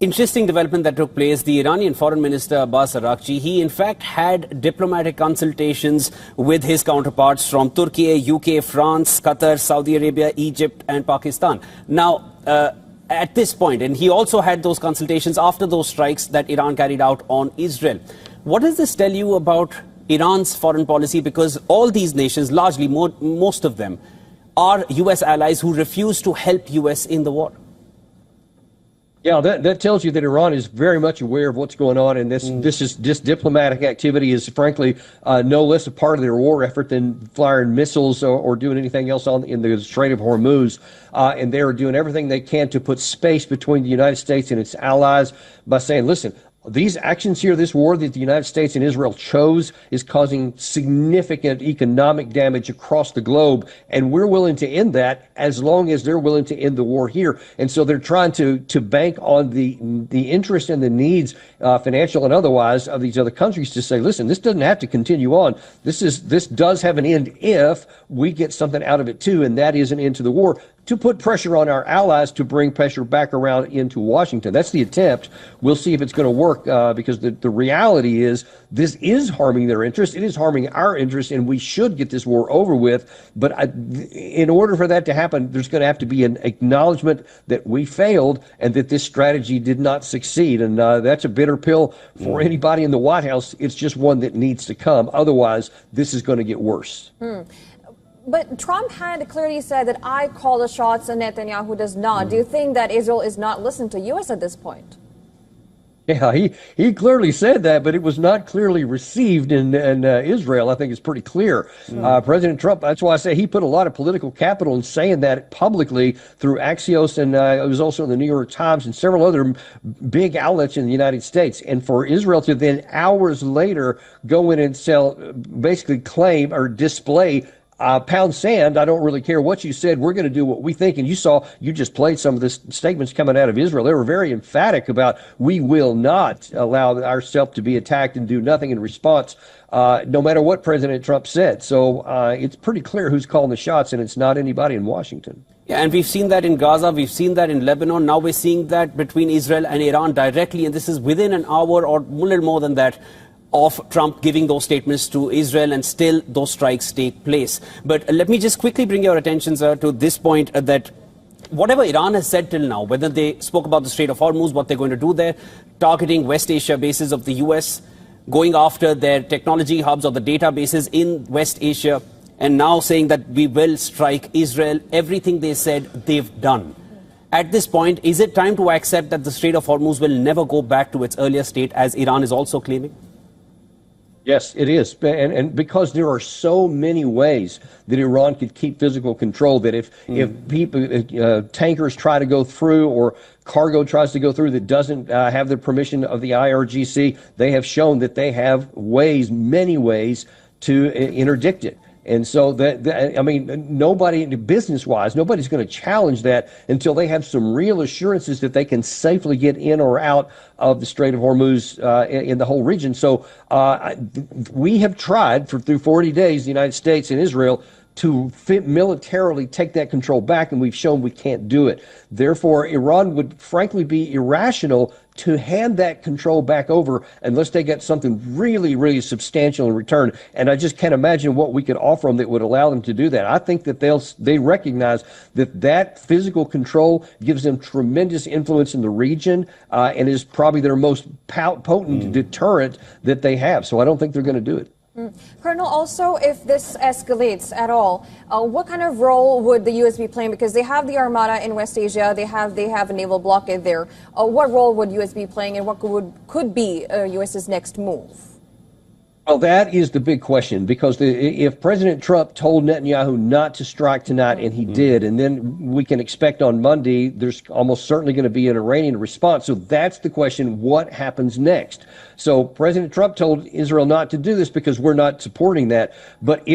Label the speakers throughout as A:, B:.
A: Interesting development that took place. The Iranian Foreign Minister Abbas Araghchi, he in fact had diplomatic consultations with his counterparts from Turkey, UK, France, Qatar, Saudi Arabia, Egypt and Pakistan. Now, at this point, and he also had those consultations after those strikes that Iran carried out on Israel. What does this tell you about Iran's foreign policy? Because all these nations, largely most of them, are US allies who refuse to help US in the war.
B: Yeah, that tells you that Iran is very much aware of what's going on, and this diplomatic activity is frankly no less a part of their war effort than firing missiles or doing anything else in the Strait of Hormuz. And they are doing everything they can to put space between the United States and its allies by saying, listen, these actions here, this war that the United States and Israel chose is causing significant economic damage across the globe, and we're willing to end that as long as they're willing to end the war here. And so they're trying to bank on the interest and the needs, financial and otherwise, of these other countries to say, listen, this doesn't have to continue on. This does have an end if we get something out of it too, and that is an end to the war, to put pressure on our allies to bring pressure back around into Washington. That's the attempt. We'll see if it's going to work, because the reality is this is harming their interest. It is harming our interest, and we should get this war over with. But in order for that to happen, there's going to have to be an acknowledgement that we failed and that this strategy did not succeed. And that's a bitter pill for anybody in the White House. It's just one that needs to come. Otherwise, this is going to get worse.
C: But Trump had clearly said that I call the shots and Netanyahu does not. Do you think that Israel is not listening to U.S. at this point?
B: Yeah, he clearly said that, but it was not clearly received in Israel. I think it's pretty clear. President Trump, that's why I say he put a lot of political capital in saying that publicly through Axios, and it was also in the New York Times and several other big outlets in the United States. And for Israel to then hours later go in and basically claim or display pound sand, I don't really care what you said, we're going to do what we think. And you just played some of the statements coming out of Israel. They were very emphatic about, we will not allow ourselves to be attacked and do nothing in response, no matter what President Trump said. So it's pretty clear who's calling the shots, and it's not anybody in Washington.
A: Yeah, and we've seen that in Gaza, we've seen that in Lebanon, now we're seeing that between Israel and Iran directly, and this is within an hour or a little more than that of Trump giving those statements to Israel, and still those strikes take place. But let me just quickly bring your attention, sir, to this point that whatever Iran has said till now, whether they spoke about the Strait of Hormuz, what they're going to do there, targeting West Asia bases of the US, going after their technology hubs or the databases in West Asia, and now saying that we will strike Israel, everything they said, they've done. At this point, is it time to accept that the Strait of Hormuz will never go back to its earlier state, as Iran is also claiming?
B: Yes, it is. And because there are so many ways that Iran could keep physical control, that if people, tankers try to go through, or cargo tries to go through that doesn't have the permission of the IRGC, they have shown that they have ways, many ways, to interdict it. And so I mean, nobody, business-wise, nobody's going to challenge that until they have some real assurances that they can safely get in or out of the Strait of Hormuz in the whole region. So we have tried through 40 days, the United States and Israel, to militarily take that control back, and we've shown we can't do it. Therefore, Iran would frankly be irrational to hand that control back over unless they get something really, really substantial in return. And I just can't imagine what we could offer them that would allow them to do that. I think that they recognize that physical control gives them tremendous influence in the region, and is probably their most potent deterrent that they have. So I don't think they're going to do it.
C: Colonel, also, if this escalates at all, what kind of role would the U.S. be playing? Because they have the Armada in West Asia, they have a naval blockade there. What role would U.S. be playing, and what could be U.S.'s next move?
B: Well, that is the big question, because if President Trump told Netanyahu not to strike tonight, and he did, and then we can expect on Monday there's almost certainly going to be an Iranian response. So that's the question, what happens next? So President Trump told Israel not to do this because we're not supporting that. But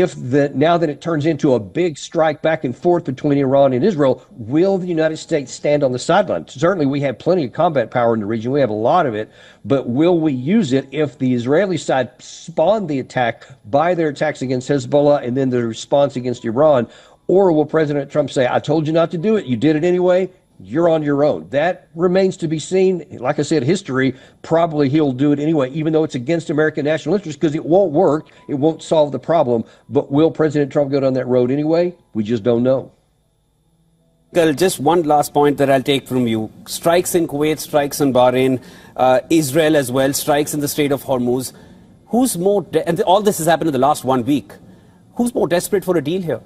B: now that it turns into a big strike back and forth between Iran and Israel, will the United States stand on the sidelines? Certainly we have plenty of combat power in the region. We have a lot of it. But will we use it if the Israeli side spawned the attack by their attacks against Hezbollah and then the response against Iran? Or will President Trump say, I told you not to do it, you did it anyway, you're on your own. That remains to be seen. Like I said, history, probably he'll do it anyway, even though it's against American national interest, because it won't work. It won't solve the problem. But will President Trump go down that road anyway? We just don't know.
A: Well, just one last point that I'll take from you. Strikes in Kuwait, strikes in Bahrain, Israel as well, strikes in the Strait of Hormuz. Who's more, and all this has happened in the last 1 week. Who's more desperate for a deal here?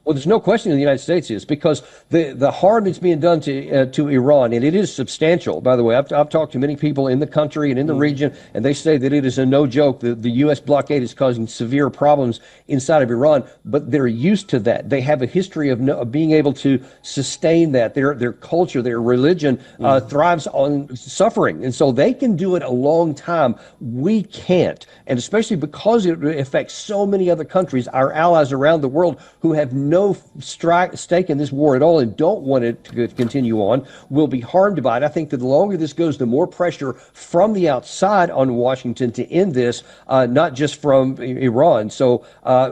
B: Well, there's no question the United States is, because the harm that's being done to Iran, and it is substantial, by the way. I've talked to many people in the country and in the region, and they say that it is a no joke. The U.S. blockade is causing severe problems inside of Iran, but they're used to that. They have a history of being able to sustain that. Their culture, their religion thrives on suffering, and so they can do it a long time. We can't, and especially because it affects so many other countries, our allies around the world who have no stake in this war at all and don't want it to continue on, will be harmed by it. I think that the longer this goes, the more pressure from the outside on Washington to end this, not just from Iran. So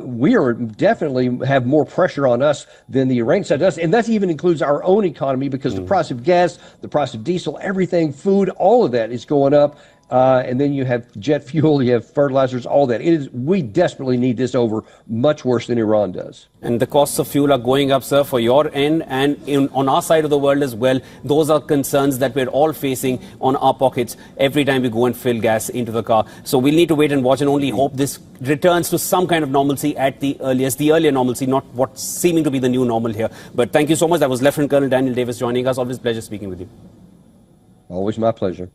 B: we are definitely have more pressure on us than the Iranian side does. And that even includes our own economy, because the price of gas, the price of diesel, everything, food, all of that is going up. And then you have jet fuel, you have fertilizers, all that. We desperately need this over, much worse than Iran does.
A: And the costs of fuel are going up, sir, for your end and on our side of the world as well. Those are concerns that we're all facing on our pockets every time we go and fill gas into the car. So we'll need to wait and watch and only hope this returns to some kind of normalcy at the earliest, the earlier normalcy, not what's seeming to be the new normal here. But thank you so much. That was Lieutenant Colonel Daniel Davis joining us. Always a pleasure speaking with you.
B: Always my pleasure.